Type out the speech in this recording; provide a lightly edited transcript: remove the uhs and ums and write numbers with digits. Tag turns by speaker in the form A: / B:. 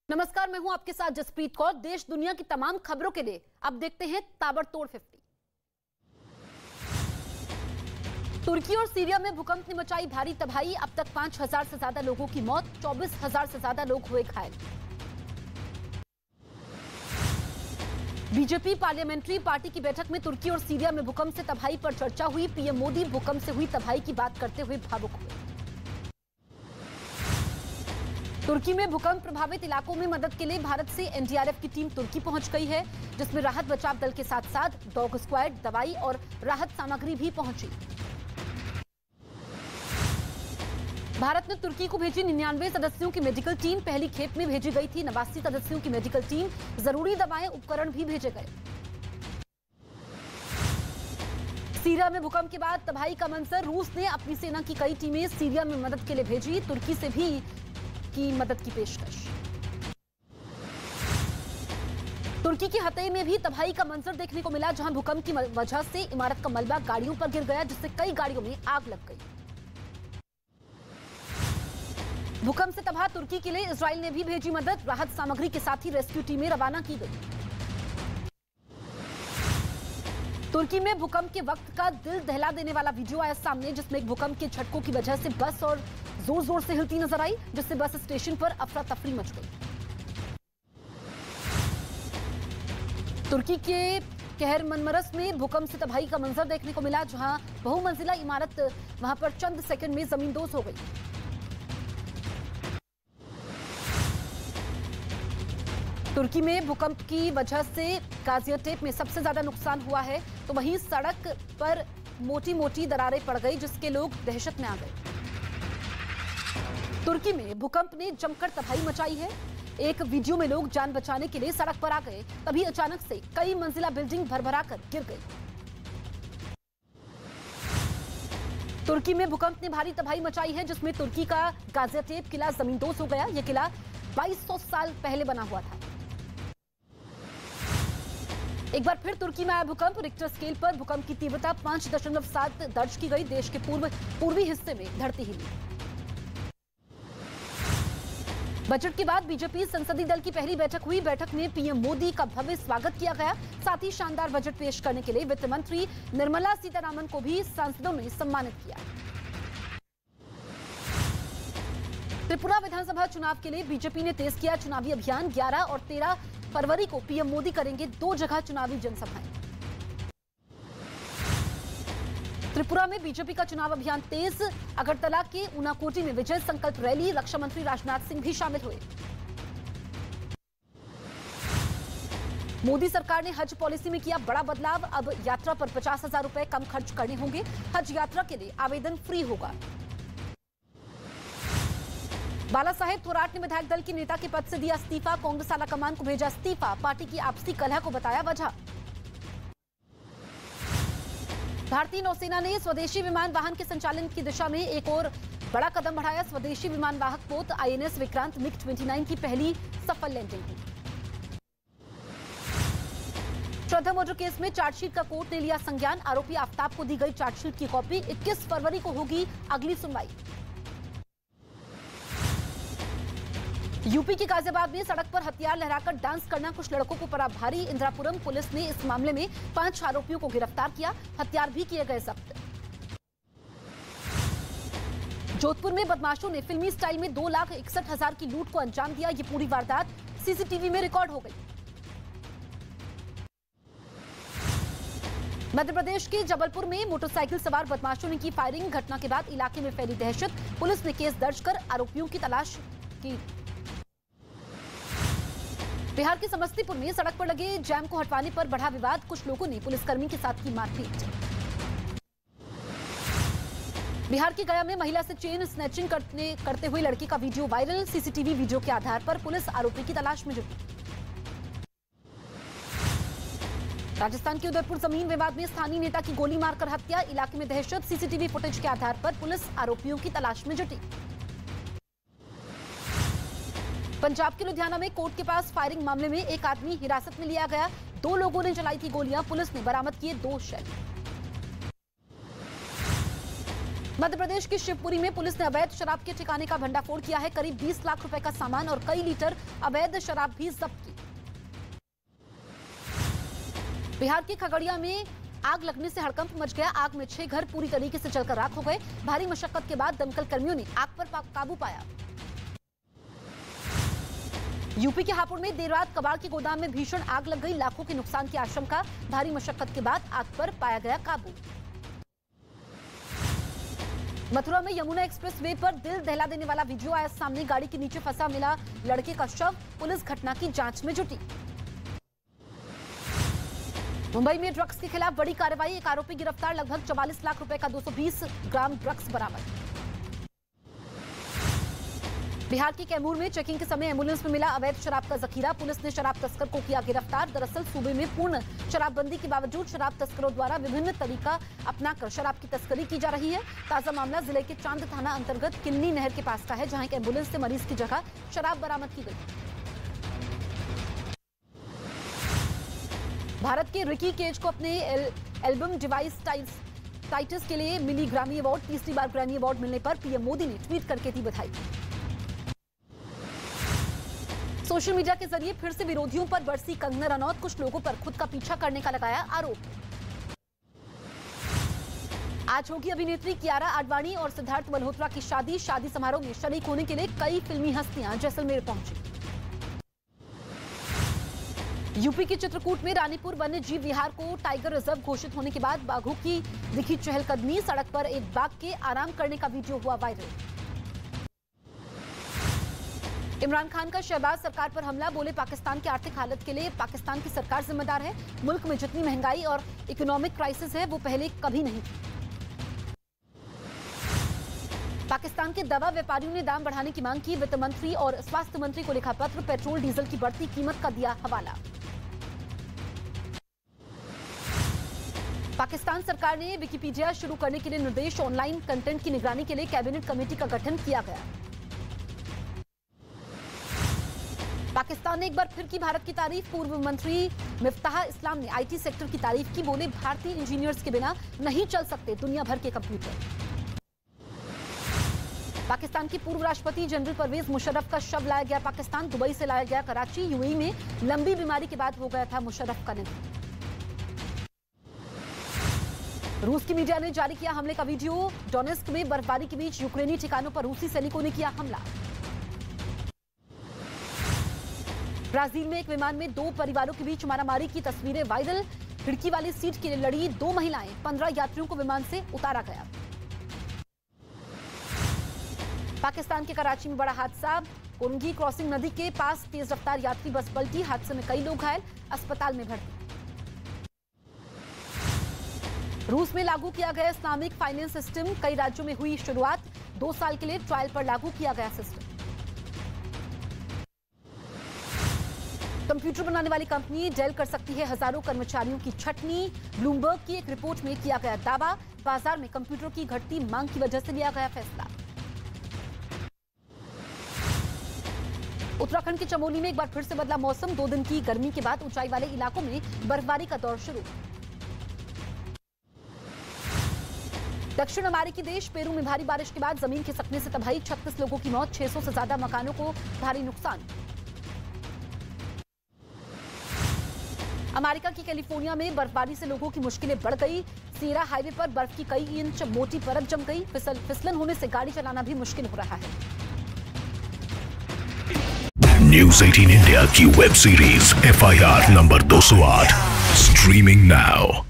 A: नमस्कार, मैं हूं आपके साथ जसप्रीत कौर। देश दुनिया की तमाम खबरों के लिए अब देखते हैं ताबड़तोड़ 50। तुर्की और सीरिया में भूकंप ने मचाई भारी तबाही। अब तक 5,000 से ज्यादा लोगों की मौत, 24,000 से ज्यादा लोग हुए घायल। बीजेपी पार्लियामेंट्री पार्टी की बैठक में तुर्की और सीरिया में भूकंप से तबाही पर चर्चा हुई। पीएम मोदी भूकंप से हुई तबाही की बात करते हुए भावुक हुए। तुर्की में भूकंप प्रभावित इलाकों में मदद के लिए भारत से एनडीआरएफ की टीम तुर्की पहुंच गई है, जिसमें राहत बचाव दल के साथ साथ डॉग स्क्वाड, दवाई और राहत सामग्री भी पहुंची। भारत ने तुर्की को भेजी 99 सदस्यों की मेडिकल टीम। पहली खेप में भेजी गई थी 89 सदस्यों की मेडिकल टीम। जरूरी दवाएं, उपकरण भी भेजे गए। सीरिया में भूकंप के बाद तबाही का मंजर। रूस ने अपनी सेना की कई टीमें सीरिया में मदद के लिए भेजी। तुर्की से भी की मदद की पेशकश। तुर्की की हतई में भी तबाही का मंजर देखने को मिला, जहां भूकंप की वजह से इमारत का मलबा गाड़ियों पर गिर गया, जिससे कई गाड़ियों में आग लग गई। भूकंप से तबाह तुर्की के लिए इजराइल ने भी भेजी मदद। राहत सामग्री के साथ ही रेस्क्यू टीमें रवाना की गई। तुर्की में भूकंप के वक्त का दिल दहला देने वाला वीडियो आया सामने, जिसमें एक भूकंप के झटकों की वजह से बस और जोर जोर से हिलती नजर आई, जिससे बस स्टेशन पर अफरा तफरी मच गई। तुर्की के कहर मनमरस में भूकंप से तबाही का मंजर देखने को मिला, जहां बहुमंजिला इमारत वहां पर चंद सेकंड में जमींदोज हो गई। तुर्की में भूकंप की वजह से गाजियाटेप में सबसे ज्यादा नुकसान हुआ है, तो वहीं सड़क पर मोटी मोटी दरारें पड़ गई, जिसके लोग दहशत में आ गए। तुर्की में भूकंप ने जमकर तबाही मचाई है। एक वीडियो में लोग जान बचाने के लिए सड़क पर आ गए, तभी अचानक से कई मंजिला बिल्डिंग भरभराकर गिर गई। तुर्की में भूकंप ने भारी तबाही मचाई है, जिसमें तुर्की का गाजियाटेप किला जमींदोज हो गया। यह किला 2200 साल पहले बना हुआ था। एक बार फिर तुर्की में आया भूकंप। रिक्टर स्केल पर भूकंप की तीव्रता 5.7 दर्ज की गई। देश के पूर्वी हिस्से में धरती हिली। बजट के बाद बीजेपी संसदीय दल की पहली बैठक हुई। बैठक में पीएम मोदी का भव्य स्वागत किया गया। साथ ही शानदार बजट पेश करने के लिए वित्त मंत्री निर्मला सीतारमण को भी सांसदों ने सम्मानित किया। त्रिपुरा विधानसभा चुनाव के लिए बीजेपी ने तेज किया चुनावी अभियान। 11 और 13 फरवरी को पीएम मोदी करेंगे 2 जगह चुनावी जनसभाएं। त्रिपुरा में बीजेपी का चुनाव अभियान तेज। अगरतला के ऊनाकोटी में विजय संकल्प रैली। रक्षा मंत्री राजनाथ सिंह भी शामिल हुए। मोदी सरकार ने हज पॉलिसी में किया बड़ा बदलाव। अब यात्रा पर 50,000 रुपए कम खर्च करने होंगे। हज यात्रा के लिए आवेदन फ्री होगा। बाला साहेब थोराट ने विधायक दल के नेता के पद से दिया इस्तीफा। कांग्रेस आलाकमान को भेजा इस्तीफा। पार्टी की आपसी कलह को बताया वजह। भारतीय नौसेना ने स्वदेशी विमान वाहन के संचालन की दिशा में एक और बड़ा कदम बढ़ाया। स्वदेशी विमान वाहक पोत आईएनएस विक्रांत MiG-29 की पहली सफल लैंडिंग हुई। श्रद्धा मर्डर केस में चार्जशीट का कोर्ट ने लिया संज्ञान। आरोपी आफ्ताब को दी गई चार्जशीट की कॉपी। 21 फरवरी को होगी अगली सुनवाई। यूपी के गाजियाबाद में सड़क पर हथियार लहराकर डांस करना कुछ लड़कों को पड़ा भारी। इंदिरापुरम पुलिस ने इस मामले में 5 आरोपियों को गिरफ्तार किया। हथियार भी किए गए जब्त। जोधपुर में बदमाशों ने फिल्मी स्टाइल में 2,61,000 की लूट को अंजाम दिया। ये पूरी वारदात सीसीटीवी में रिकॉर्ड हो गई। मध्य प्रदेश के जबलपुर में मोटरसाइकिल सवार बदमाशों ने की फायरिंग। घटना के बाद इलाके में फैली दहशत। पुलिस ने केस दर्ज कर आरोपियों की तलाश की। बिहार के समस्तीपुर में सड़क पर लगे जैम को हटवाने पर बढ़ा विवाद। कुछ लोगों ने पुलिसकर्मी के साथ की मारपीट। बिहार के गया में महिला से चेन स्नैचिंग करते हुए लड़की का वीडियो वायरल। सीसीटीवी वीडियो के आधार पर पुलिस आरोपी की तलाश में जुटी। राजस्थान के उदयपुर जमीन विवाद में स्थानीय नेता की गोली मारकर हत्या। इलाके में दहशत। सीसीटीवी फुटेज के आधार पर पुलिस आरोपियों की तलाश में जुटी। पंजाब के लुधियाना में कोर्ट के पास फायरिंग मामले में एक आदमी हिरासत में लिया गया। 2 लोगों ने चलाई थी गोलियां। पुलिस ने बरामद किए 2 शेल। मध्य प्रदेश की शिवपुरी में पुलिस ने अवैध शराब के ठिकाने का भंडाफोड़ किया है। करीब 20 लाख रुपए का सामान और कई लीटर अवैध शराब भी जब्त की। बिहार के खगड़िया में आग लगने से हड़कंप मच गया। आग में 6 घर पूरी तरीके से जलकर राख हो गए। भारी मशक्कत के बाद दमकल कर्मियों ने आग पर काबू पाया। यूपी के हापुड़ में देर रात कबाड़ के गोदाम में भीषण आग लग गई। लाखों के नुकसान की आशंका। भारी मशक्कत के बाद आग पर पाया गया काबू। मथुरा में यमुना एक्सप्रेस वे पर दिल दहला देने वाला वीडियो आया सामने। गाड़ी के नीचे फंसा मिला लड़के का शव। पुलिस घटना की जांच में जुटी। मुंबई में ड्रग्स के खिलाफ बड़ी कार्रवाई। एक आरोपी गिरफ्तार। लगभग 44 लाख रुपए का 220 ग्राम ड्रग्स बरामद। बिहार के कैमूर में चेकिंग के समय एम्बुलेंस में मिला अवैध शराब का जखीरा। पुलिस ने शराब तस्कर को किया गिरफ्तार। दरअसल सूबे में पूर्ण शराबबंदी के बावजूद शराब तस्करों द्वारा विभिन्न तरीका अपनाकर शराब की तस्करी की जा रही है। ताजा मामला जिले के चांद थाना अंतर्गत किन्नी नहर के पास का है, जहां एक एम्बुलेंस से मरीज की जगह शराब बरामद की गई। भारत के रिकी केज को अपने एल्बम डिवाइस टाइटस के लिए मिली ग्रैमी अवार्ड। तीसरी बार ग्रैमी अवार्ड मिलने पर पीएम मोदी ने ट्वीट करके दी बधाई। सोशल मीडिया के जरिए फिर से विरोधियों पर बरसी कंगना रनौत। कुछ लोगों पर खुद का पीछा करने का लगाया आरोप। आज होगी अभिनेत्री कियारा आडवाणी और सिद्धार्थ मल्होत्रा की शादी। शादी समारोह में शरीक होने के लिए कई फिल्मी हस्तियां जैसलमेर पहुंची। यूपी के चित्रकूट में रानीपुर वन्य जीव विहार को टाइगर रिजर्व घोषित होने के बाद बाघों की दिखी चहलकदमी। सड़क पर एक बाघ के आराम करने का वीडियो हुआ वायरल। इमरान खान का शहबाज सरकार पर हमला। बोले पाकिस्तान की आर्थिक हालत के लिए पाकिस्तान की सरकार जिम्मेदार है। मुल्क में जितनी महंगाई और इकोनॉमिक क्राइसिस है वो पहले कभी नहीं थी। पाकिस्तान के दवा व्यापारियों ने दाम बढ़ाने की मांग की। वित्त मंत्री और स्वास्थ्य मंत्री को लिखा पत्र। पेट्रोल डीजल की बढ़ती कीमत का दिया हवाला। पाकिस्तान सरकार ने विकिपीडिया शुरू करने के लिए निर्देश। ऑनलाइन कंटेंट की निगरानी के लिए कैबिनेट कमेटी का गठन किया गया। पाकिस्तान ने एक बार फिर की भारत की तारीफ। पूर्व मंत्री मिफ्ताह इस्लाम ने आईटी सेक्टर की तारीफ की। बोले भारतीय इंजीनियर्स के बिना नहीं चल सकते दुनिया भर के कंप्यूटर। पाकिस्तान की पूर्व राष्ट्रपति जनरल परवेज मुशर्रफ का शव लाया गया पाकिस्तान। दुबई से लाया गया कराची। यूएई में लंबी बीमारी के बाद हो गया था मुशर्रफ का निधन। रूस की मीडिया ने जारी किया हमले का वीडियो। डोनेस्क में बर्फबारी के बीच यूक्रेनी ठिकानों पर रूसी सैनिकों ने किया हमला। ब्राजील में एक विमान में 2 परिवारों के बीच मारामारी की तस्वीरें वायरल। खिड़की वाली सीट के लिए लड़ी 2 महिलाएं। 15 यात्रियों को विमान से उतारा गया। पाकिस्तान के कराची में बड़ा हादसा। कोरंगी क्रॉसिंग नदी के पास तेज रफ्तार यात्री बस पलटी। हादसे में कई लोग घायल, अस्पताल में भर्ती। रूस में लागू किया गया इस्लामिक फाइनेंस सिस्टम। कई राज्यों में हुई शुरुआत। 2 साल के लिए ट्रायल पर लागू किया गया सिस्टम। कंप्यूटर बनाने वाली कंपनी डेल कर सकती है हजारों कर्मचारियों की छटनी। ब्लूमबर्ग की एक रिपोर्ट में किया गया दावा। बाजार में कंप्यूटर की घटती मांग की वजह से लिया गया फैसला। उत्तराखंड के चमोली में एक बार फिर से बदला मौसम। 2 दिन की गर्मी के बाद ऊंचाई वाले इलाकों में बर्फबारी का दौर शुरू। दक्षिण अमेरिकी देश पेरू में भारी बारिश के बाद जमीन खिसकने से तबाही। 36 लोगों की मौत। 600 से ज्यादा मकानों को भारी नुकसान। अमेरिका की कैलिफोर्निया में बर्फबारी से लोगों की मुश्किलें बढ़ गई। सीरा हाईवे पर बर्फ की कई इंच मोटी परत जम गई। फिसलन होने से गाड़ी चलाना भी मुश्किल हो रहा है।
B: न्यूज़ 18 इंडिया की web series FIR number 208 streaming now.